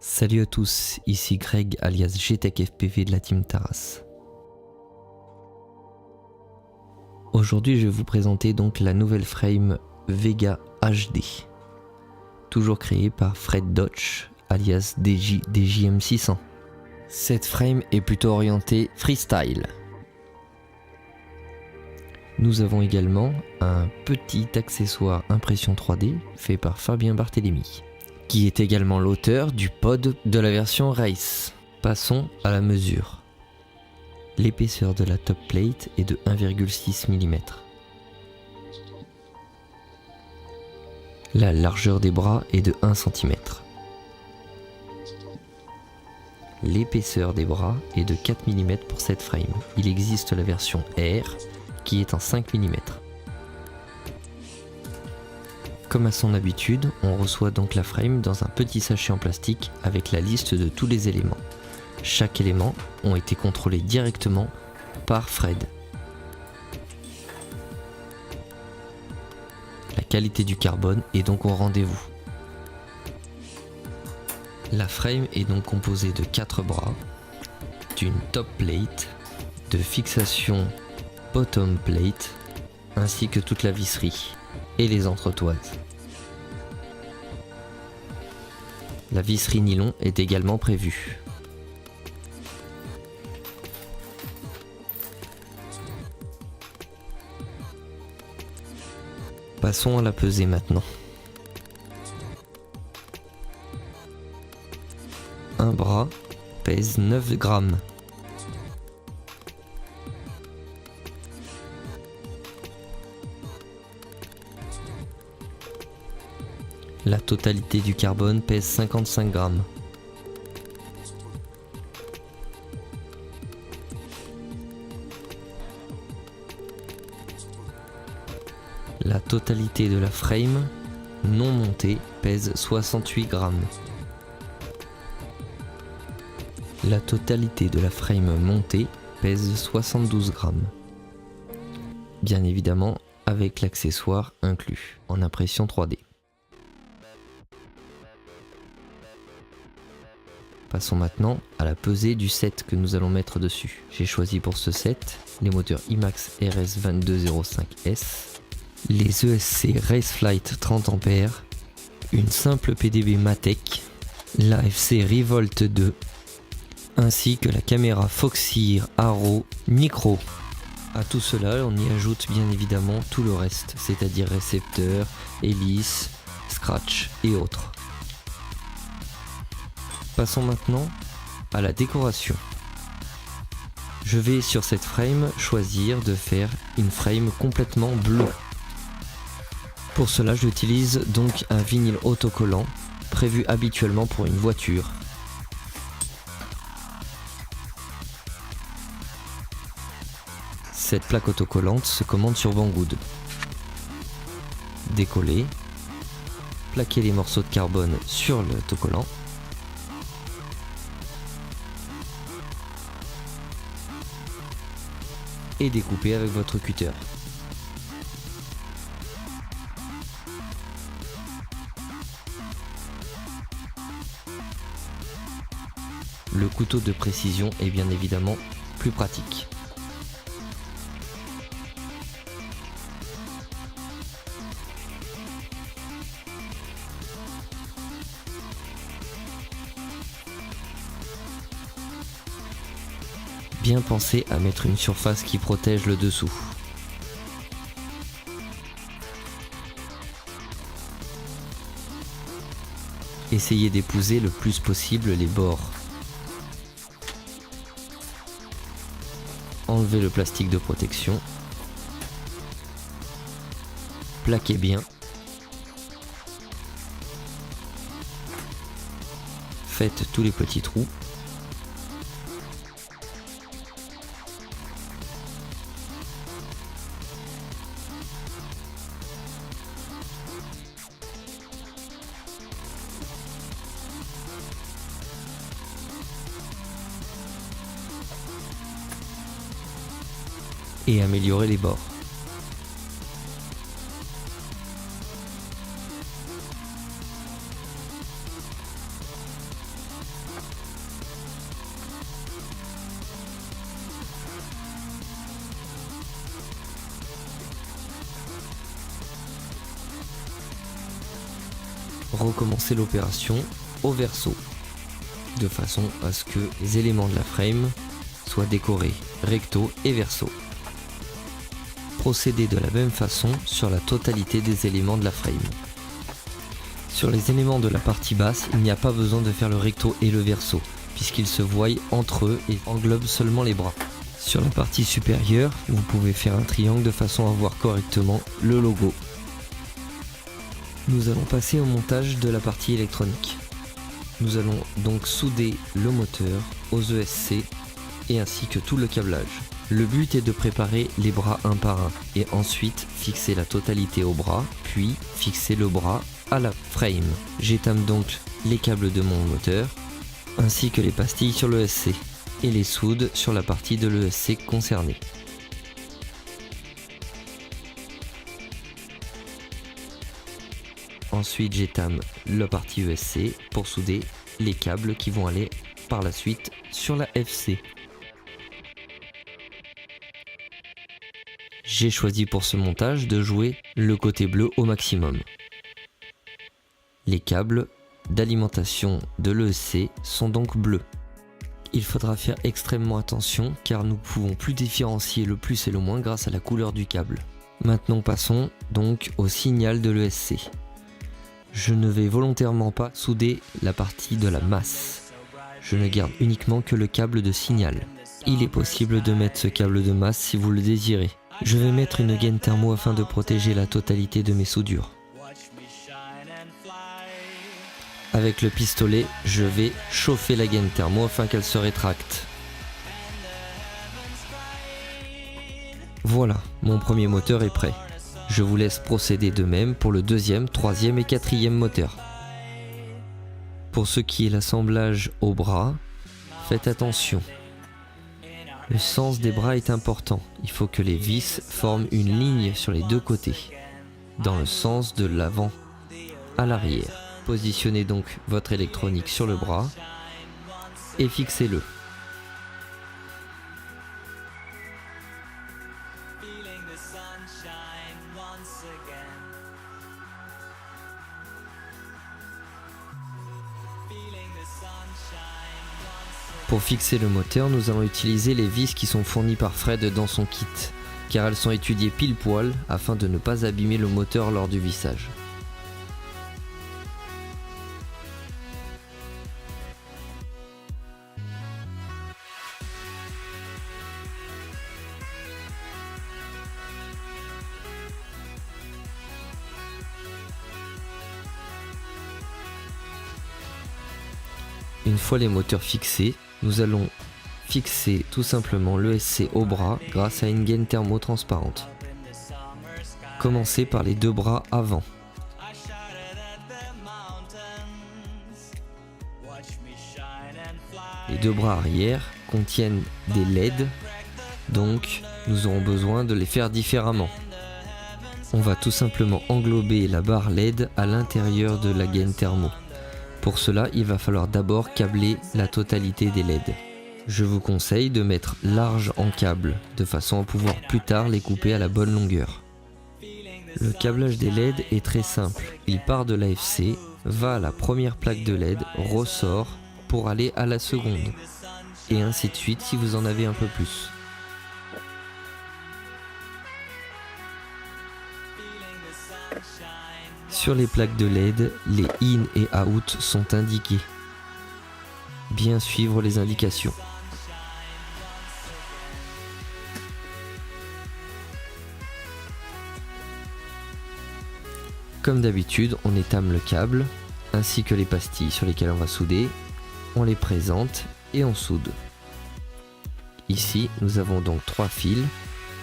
Salut à tous, ici Greg alias GTechFPV de la team Taras. Aujourd'hui je vais vous présenter donc la nouvelle frame Vega HD, toujours créée par Fred Dodge alias DJM600. Cette frame est plutôt orientée freestyle. Nous avons également un petit accessoire impression 3D fait par Fabien Barthélémy, qui est également l'auteur du pod de la version Race. Passons à la mesure. L'épaisseur de la top plate est de 1,6 mm. La largeur des bras est de 1 cm. L'épaisseur des bras est de 4 mm pour cette frame. Il existe la version R qui est en 5 mm. Comme à son habitude, on reçoit donc la frame dans un petit sachet en plastique avec la liste de tous les éléments. Chaque élément ont été contrôlés directement par Fred. La qualité du carbone est donc au rendez-vous. La frame est donc composée de 4 bras, d'une top plate, de fixation bottom plate, ainsi que toute la visserie et les entretoises. La visserie nylon est également prévue. Passons à la pesée maintenant. Un bras pèse 9 grammes. La totalité du carbone pèse 55 grammes. La totalité de la frame non montée pèse 68 grammes. La totalité de la frame montée pèse 72 grammes. Bien évidemment avec l'accessoire inclus en impression 3D. Passons maintenant à la pesée du set que nous allons mettre dessus. J'ai choisi pour ce set les moteurs IMAX RS2205S, les ESC Raceflight 30 A, une simple PDB Matek, l'AFC Revolt 2, ainsi que la caméra Foxeer Arrow Micro. À tout cela, on y ajoute bien évidemment tout le reste, c'est-à-dire récepteurs, hélices, scratch et autres. Passons maintenant à la décoration. Je vais sur cette frame choisir de faire une frame complètement bleue. Pour cela, j'utilise donc un vinyle autocollant prévu habituellement pour une voiture. Cette plaque autocollante se commande sur Banggood. Décoller, plaquer les morceaux de carbone sur l'autocollant. Et découper avec votre cutter. Le couteau de précision est bien évidemment plus pratique. Bien penser à mettre une surface qui protège le dessous. Essayez d'épouser le plus possible les bords. Enlevez le plastique de protection. Plaquez bien. Faites tous les petits trous. Et améliorer les bords. recommencer l'opération au verso, de façon à ce que les éléments de la frame soient décorés recto et verso. Procédez de la même façon sur la totalité des éléments de la frame. Sur les éléments de la partie basse, il n'y a pas besoin de faire le recto et le verso, puisqu'ils se voient entre eux et englobent seulement les bras. Sur la partie supérieure, vous pouvez faire un triangle de façon à voir correctement le logo. Nous allons passer au montage de la partie électronique. Nous allons donc souder le moteur aux ESC et ainsi que tout le câblage. Le but est de préparer les bras un par un et ensuite fixer la totalité au bras, puis fixer le bras à la frame. J'étame donc les câbles de mon moteur ainsi que les pastilles sur l'ESC et les soude sur la partie de l'ESC concernée. Ensuite j'étame la partie ESC pour souder les câbles qui vont aller par la suite sur la FC. J'ai choisi pour ce montage de jouer le côté bleu au maximum. Les câbles d'alimentation de l'ESC sont donc bleus. Il faudra faire extrêmement attention car nous pouvons plus différencier le plus et le moins grâce à la couleur du câble. Maintenant passons donc au signal de l'ESC. Je ne vais volontairement pas souder la partie de la masse. Je ne garde uniquement que le câble de signal. Il est possible de mettre ce câble de masse si vous le désirez. Je vais mettre une gaine thermo afin de protéger la totalité de mes soudures. Avec le pistolet, je vais chauffer la gaine thermo afin qu'elle se rétracte. Voilà, mon premier moteur est prêt. Je vous laisse procéder de même pour le deuxième, troisième et quatrième moteur. Pour ce qui est l'assemblage au bras, faites attention. Le sens des bras est important. Il faut que les vis forment une ligne sur les deux côtés, dans le sens de l'avant à l'arrière. Positionnez donc votre électronique sur le bras et fixez-le. Pour fixer le moteur, nous allons utiliser les vis qui sont fournies par Fred dans son kit, car elles sont étudiées pile poil afin de ne pas abîmer le moteur lors du vissage. Une fois les moteurs fixés, nous allons fixer tout simplement l'ESC au bras grâce à une gaine thermo transparente. Commencez par les deux bras avant. Les deux bras arrière contiennent des LED, donc nous aurons besoin de les faire différemment. On va tout simplement englober la barre LED à l'intérieur de la gaine thermo. Pour cela, il va falloir d'abord câbler la totalité des LED. Je vous conseille de mettre large en câble, de façon à pouvoir plus tard les couper à la bonne longueur. Le câblage des LED est très simple. Il part de l'AFC, va à la première plaque de LED, ressort pour aller à la seconde. Et ainsi de suite si vous en avez un peu plus. Sur les plaques de LED, les in et out sont indiqués. Bien suivre les indications. Comme d'habitude, on étame le câble, ainsi que les pastilles sur lesquelles on va souder. On les présente et on soude. Ici, nous avons donc 3 fils.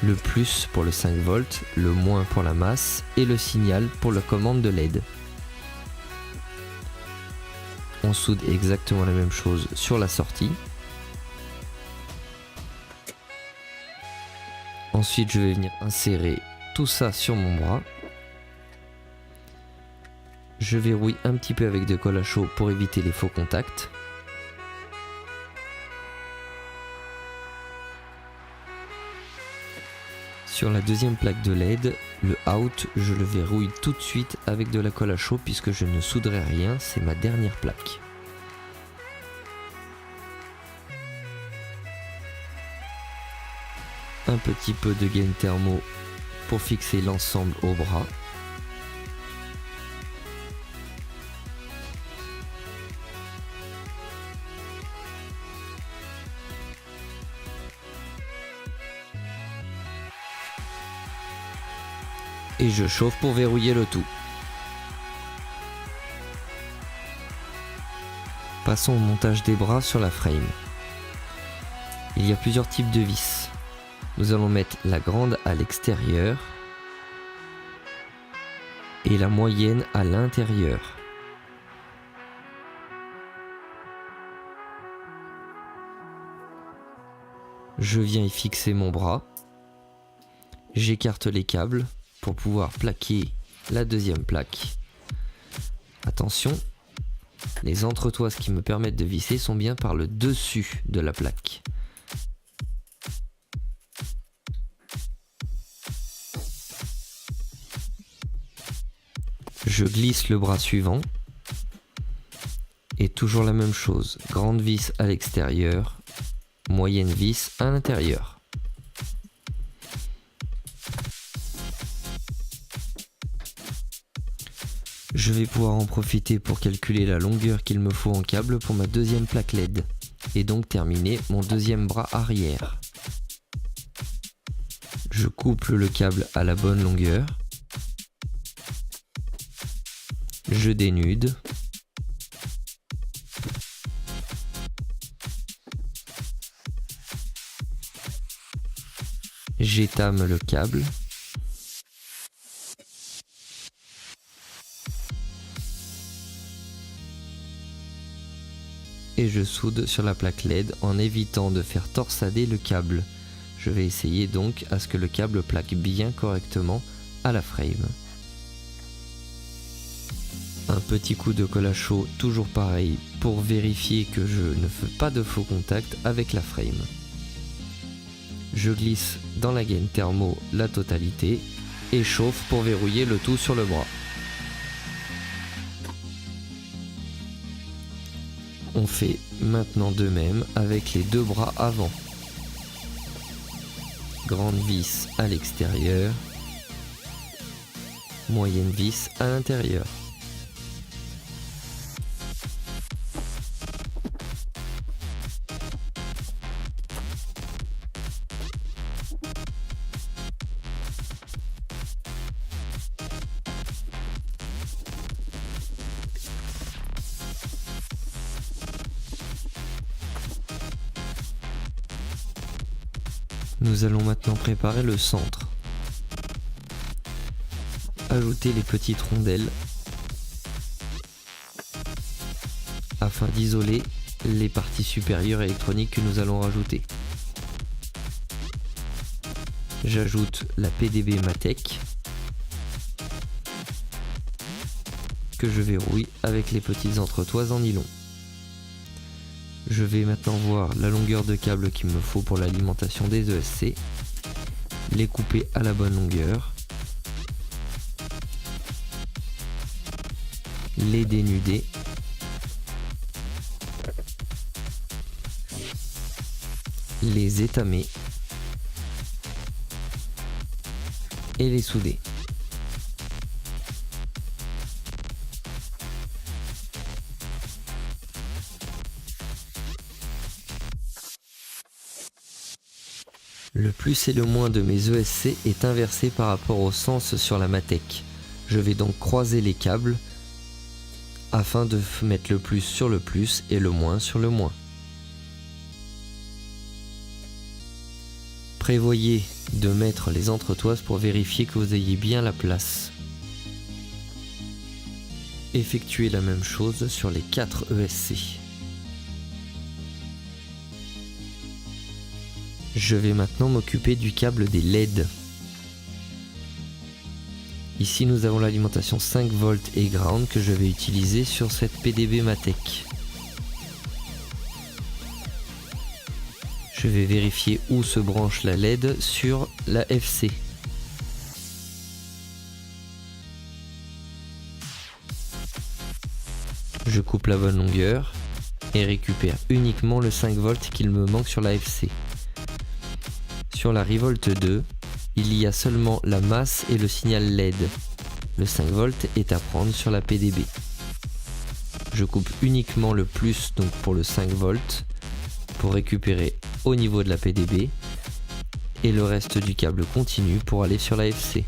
Le plus pour le 5 volts, le moins pour la masse et le signal pour la commande de LED. On soude exactement la même chose sur la sortie. Ensuite, je vais venir insérer tout ça sur mon bras. Je verrouille un petit peu avec de colle à chaud pour éviter les faux contacts. Sur la deuxième plaque de LED, le out, je le verrouille tout de suite avec de la colle à chaud puisque je ne souderai rien, c'est ma dernière plaque. Un petit peu de gaine thermo pour fixer l'ensemble au bras. Et je chauffe pour verrouiller le tout. Passons au montage des bras sur la frame. Il y a plusieurs types de vis. Nous allons mettre la grande à l'extérieur et la moyenne à l'intérieur. Je viens y fixer mon bras. J'écarte les câbles pour pouvoir plaquer la deuxième plaque. Attention, les entretoises qui me permettent de visser sont bien par le dessus de la plaque. Je glisse le bras suivant et toujours la même chose, grande vis à l'extérieur, moyenne vis à l'intérieur. Je vais pouvoir en profiter pour calculer la longueur qu'il me faut en câble pour ma deuxième plaque LED et donc terminer mon deuxième bras arrière. Je couple le câble à la bonne longueur. Je dénude. J'étame le câble. Et je soude sur la plaque LED en évitant de faire torsader le câble. Je vais essayer donc à ce que le câble plaque bien correctement à la frame. Un petit coup de colle à chaud, toujours pareil, pour vérifier que je ne fais pas de faux contact avec la frame. Je glisse dans la gaine thermo la totalité et chauffe pour verrouiller le tout sur le bras. On fait maintenant de même avec les deux bras avant. Grande vis à l'extérieur, moyenne vis à l'intérieur. Nous allons maintenant préparer le centre. Ajouter les petites rondelles afin d'isoler les parties supérieures électroniques que nous allons rajouter. J'ajoute la PDB Matek que je verrouille avec les petites entretoises en nylon. Je vais maintenant voir la longueur de câble qu'il me faut pour l'alimentation des ESC, les couper à la bonne longueur, les dénuder, les étamer et les souder. Le plus et le moins de mes ESC est inversé par rapport au sens sur la Matek. Je vais donc croiser les câbles afin de mettre le plus sur le plus et le moins sur le moins. Prévoyez de mettre les entretoises pour vérifier que vous ayez bien la place. Effectuez la même chose sur les 4 ESC. Je vais maintenant m'occuper du câble des LED. Ici nous avons l'alimentation 5 volts et ground que je vais utiliser sur cette PDB Matek. Je vais vérifier où se branche la LED sur la FC. Je coupe la bonne longueur et récupère uniquement le 5 volts qu'il me manque sur la FC. Sur la Revolt 2, il y a seulement la masse et le signal LED. Le 5 volts est à prendre sur la PDB. Je coupe uniquement le plus, donc pour le 5 volts, pour récupérer au niveau de la PDB, et le reste du câble continue pour aller sur la FC.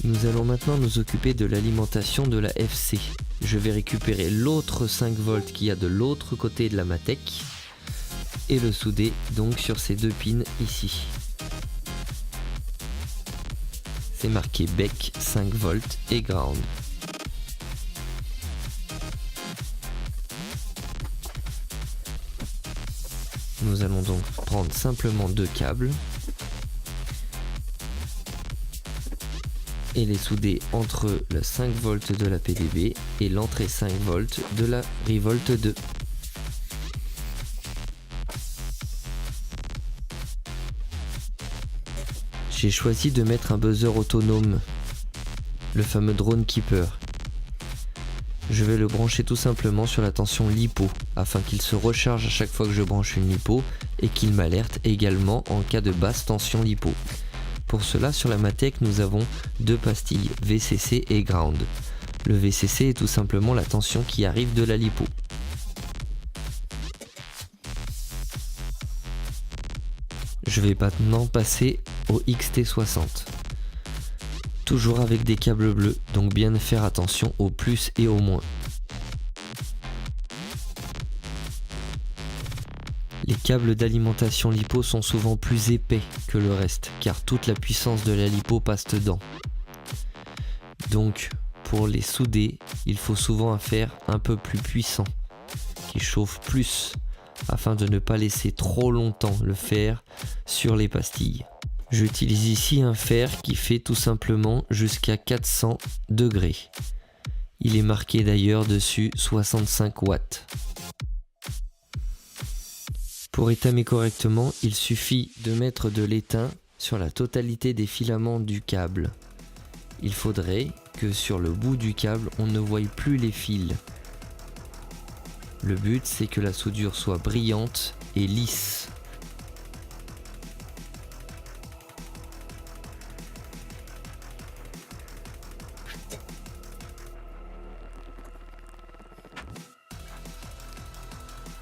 Nous allons maintenant nous occuper de l'alimentation de la FC. Je vais récupérer l'autre 5 volts qu'il y a de l'autre côté de la Matek et le souder donc sur ces deux pins ici. C'est marqué bec 5 volts et ground. Nous allons donc prendre simplement deux câbles et les souder entre le 5 volts de la PDB et l'entrée 5 volts de la Revolt 2. J'ai choisi de mettre un buzzer autonome, le fameux Drone Keeper. Je vais le brancher tout simplement sur la tension LiPo afin qu'il se recharge à chaque fois que je branche une LiPo et qu'il m'alerte également en cas de basse tension LiPo. Pour cela, sur la Matek, nous avons deux pastilles, VCC et ground. Le VCC est tout simplement la tension qui arrive de la LiPo. Je vais maintenant passer au XT60. Toujours avec des câbles bleus, donc bien faire attention au plus et au moins. Les câbles d'alimentation LiPo sont souvent plus épais que le reste, car toute la puissance de la LiPo passe dedans. Donc, pour les souder, il faut souvent un fer un peu plus puissant, qui chauffe plus, afin de ne pas laisser trop longtemps le fer sur les pastilles. J'utilise ici un fer qui fait tout simplement jusqu'à 400 degrés. Il est marqué d'ailleurs dessus 65 watts. Pour étamer correctement, il suffit de mettre de l'étain sur la totalité des filaments du câble. Il faudrait que sur le bout du câble, on ne voie plus les fils. Le but, c'est que la soudure soit brillante et lisse.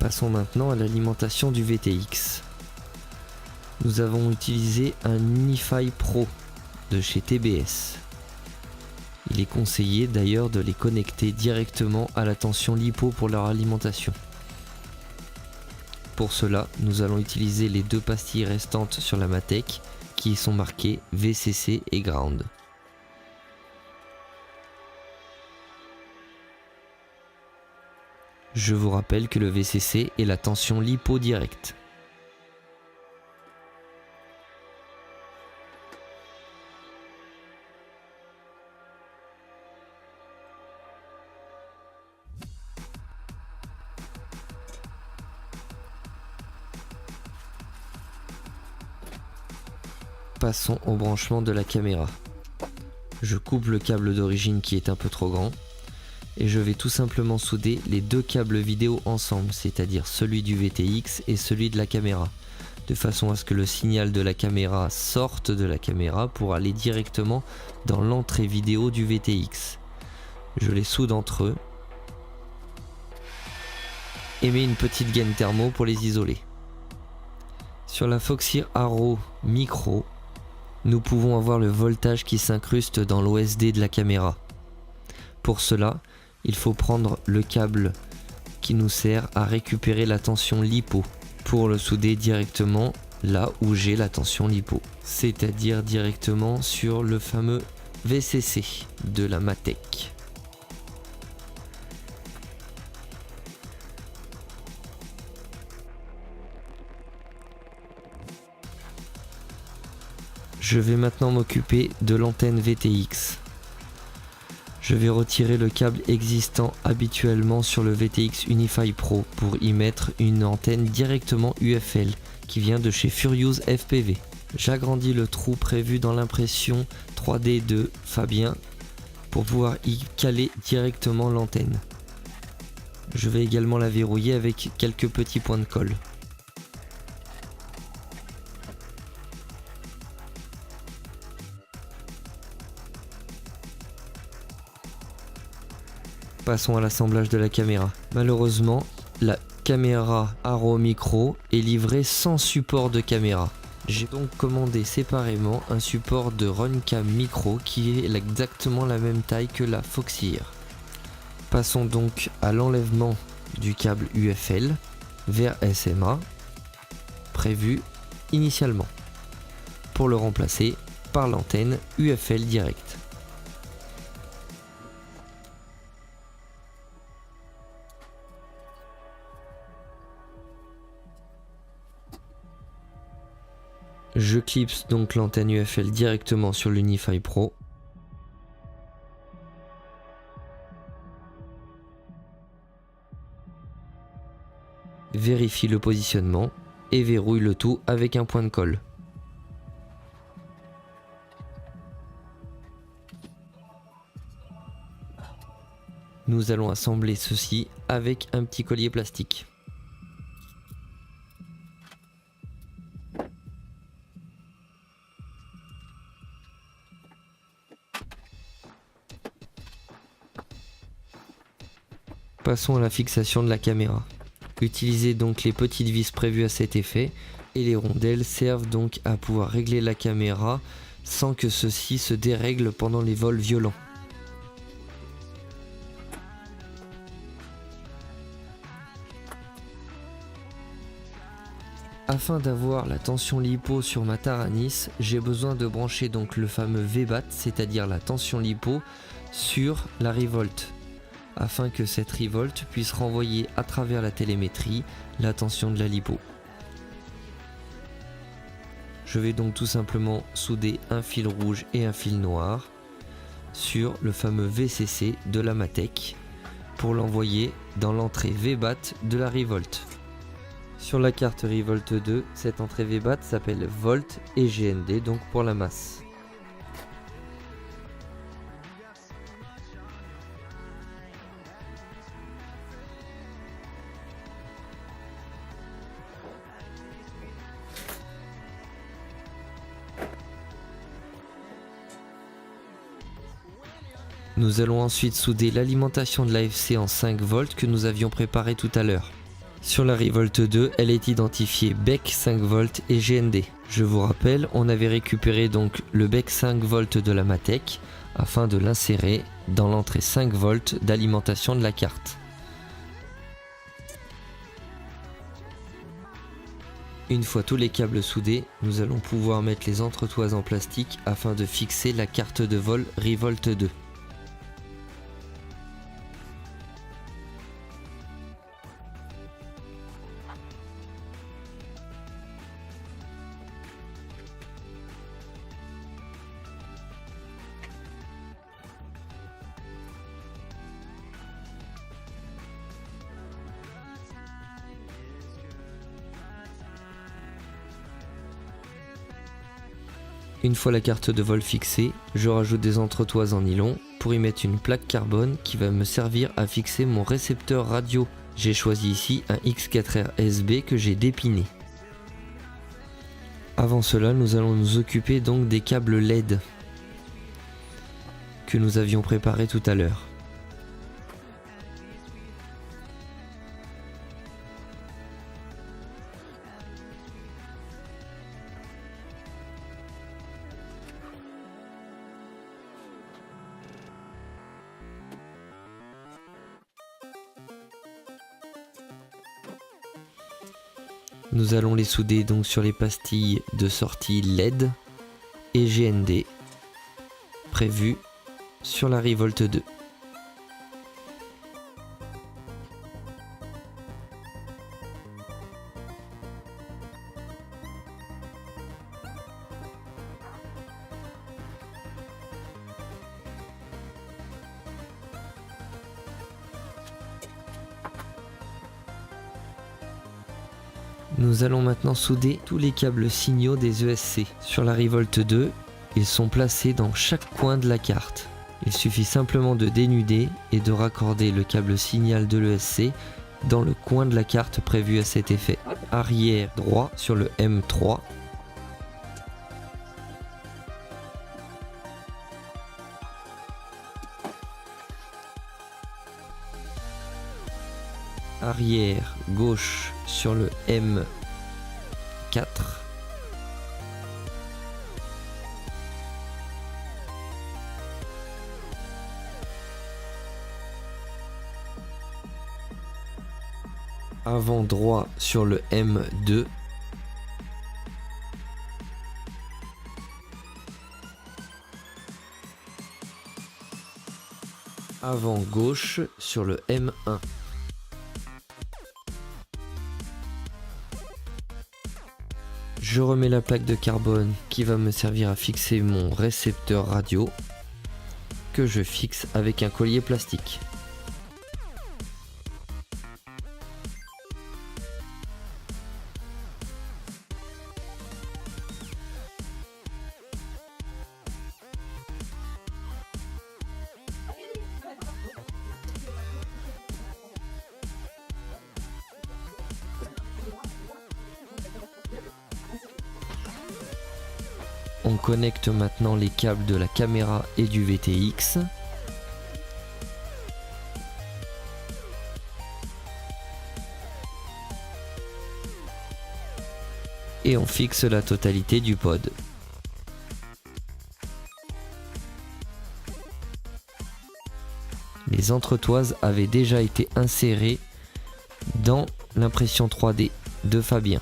Passons maintenant à l'alimentation du VTX. Nous avons utilisé un Unify Pro de chez TBS. Il est conseillé d'ailleurs de les connecter directement à la tension LiPo pour leur alimentation. Pour cela, nous allons utiliser les deux pastilles restantes sur la Matek qui sont marquées VCC et ground. Je vous rappelle que le VCC est la tension LiPo directe. Passons au branchement de la caméra. Je coupe le câble d'origine qui est un peu trop grand. Et je vais tout simplement souder les deux câbles vidéo ensemble, c'est-à-dire celui du VTX et celui de la caméra, de façon à ce que le signal de la caméra sorte de la caméra pour aller directement dans l'entrée vidéo du VTX. Je les soude entre eux et mets une petite gaine thermo pour les isoler. Sur la Foxeer Arrow Micro, nous pouvons avoir le voltage qui s'incruste dans l'OSD de la caméra. Pour cela, il faut prendre le câble qui nous sert à récupérer la tension LiPo pour le souder directement là où j'ai la tension LiPo, c'est-à-dire directement sur le fameux VCC de la Matek. Je vais maintenant m'occuper de l'antenne VTX. Je vais retirer le câble existant habituellement sur le VTX Unify Pro pour y mettre une antenne directement UFL qui vient de chez Furious FPV. J'agrandis le trou prévu dans l'impression 3D de Fabien pour pouvoir y caler directement l'antenne. Je vais également la verrouiller avec quelques petits points de colle. Passons à l'assemblage de la caméra. Malheureusement, la caméra Arrow Micro est livrée sans support de caméra. J'ai donc commandé séparément un support de Runcam Micro qui est exactement la même taille que la Foxeer. Passons donc à l'enlèvement du câble UFL vers SMA prévu initialement pour le remplacer par l'antenne UFL direct. Je clipse donc l'antenne UFL directement sur l'Unify Pro. Vérifie le positionnement et verrouille le tout avec un point de colle. Nous allons assembler ceci avec un petit collier plastique. Passons à la fixation de la caméra. Utilisez donc les petites vis prévues à cet effet et les rondelles servent donc à pouvoir régler la caméra sans que ceci se dérègle pendant les vols violents. Afin d'avoir la tension lipo sur ma Taranis, j'ai besoin de brancher donc le fameux VBAT, c'est-à-dire la tension lipo, sur la Revolt, afin que cette Revolt puisse renvoyer à travers la télémétrie la tension de la lipo. Je vais donc tout simplement souder un fil rouge et un fil noir sur le fameux VCC de la Matek pour l'envoyer dans l'entrée VBAT de la Revolt. Sur la carte Revolt 2, cette entrée VBAT s'appelle Volt et GND, donc pour la masse. Nous allons ensuite souder l'alimentation de l'AFC en 5 volts que nous avions préparé tout à l'heure. Sur la Revolt 2, elle est identifiée bec 5 volts et GND. Je vous rappelle, on avait récupéré donc le bec 5 volts de la Matek afin de l'insérer dans l'entrée 5 volts d'alimentation de la carte. Une fois tous les câbles soudés, nous allons pouvoir mettre les entretoises en plastique afin de fixer la carte de vol Revolt 2. Une fois la carte de vol fixée, je rajoute des entretoises en nylon pour y mettre une plaque carbone qui va me servir à fixer mon récepteur radio. J'ai choisi ici un X4R SB que j'ai dépiné. Avant cela, nous allons nous occuper donc des câbles LED que nous avions préparés tout à l'heure. Nous allons les souder donc sur les pastilles de sortie LED et GND prévues sur la Revolt 2. Nous allons maintenant souder tous les câbles signaux des ESC. Sur la Revolt 2, ils sont placés dans chaque coin de la carte. Il suffit simplement de dénuder et de raccorder le câble signal de l'ESC dans le coin de la carte prévu à cet effet. Arrière droit sur le M3. Arrière gauche sur le M4. Avant droit sur le M2. Avant gauche sur le M1. Je remets la plaque de carbone qui va me servir à fixer mon récepteur radio que je fixe avec un collier plastique. On connecte maintenant les câbles de la caméra et du VTX. Et on fixe la totalité du pod. Les entretoises avaient déjà été insérées dans l'impression 3D de Fabien.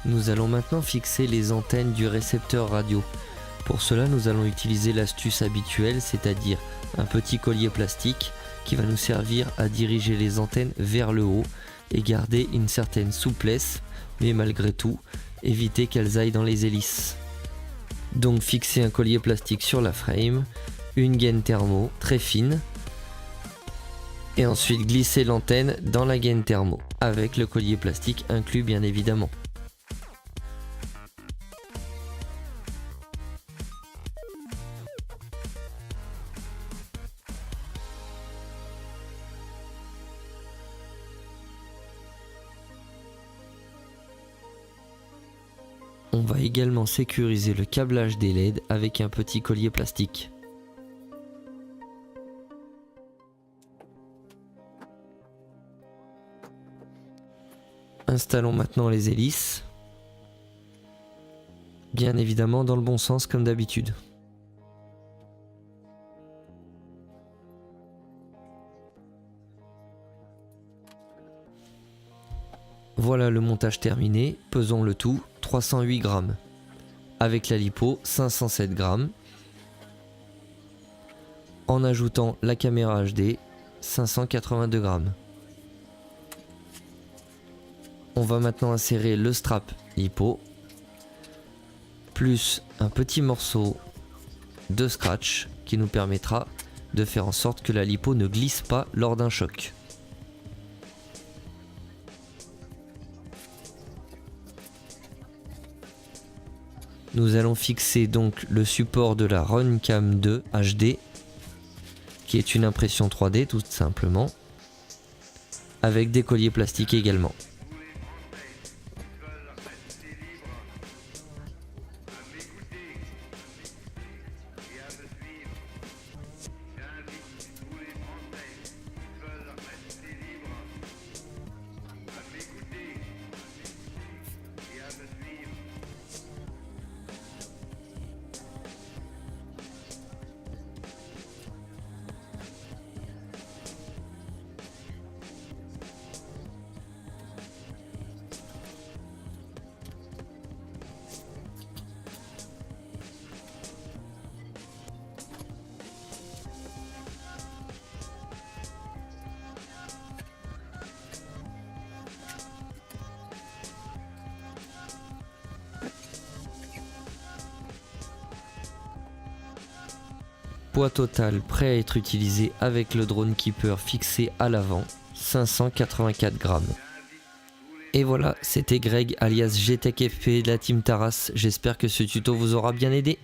Nous allons maintenant fixer les antennes du récepteur radio. Pour cela, nous allons utiliser l'astuce habituelle, c'est-à-dire un petit collier plastique qui va nous servir à diriger les antennes vers le haut et garder une certaine souplesse, mais malgré tout, éviter qu'elles aillent dans les hélices. Donc fixer un collier plastique sur la frame, une gaine thermo très fine, et ensuite glisser l'antenne dans la gaine thermo, avec le collier plastique inclus bien évidemment. On va également sécuriser le câblage des LED avec un petit collier plastique. Installons maintenant les hélices, bien évidemment dans le bon sens comme d'habitude. Voilà le montage terminé, pesons le tout 308 grammes. Avec la lipo 507 grammes. En ajoutant la caméra HD 582 grammes. On va maintenant insérer le strap lipo plus un petit morceau de scratch qui nous permettra de faire en sorte que la lipo ne glisse pas lors d'un choc. Nous allons fixer donc le support de la Runcam 2 HD, qui est une impression 3D tout simplement, avec des colliers plastiques également. Poids total prêt à être utilisé avec le drone keeper fixé à l'avant, 584 grammes. Et voilà, c'était Greg alias GTechFP de la team Taras, j'espère que ce tuto vous aura bien aidé.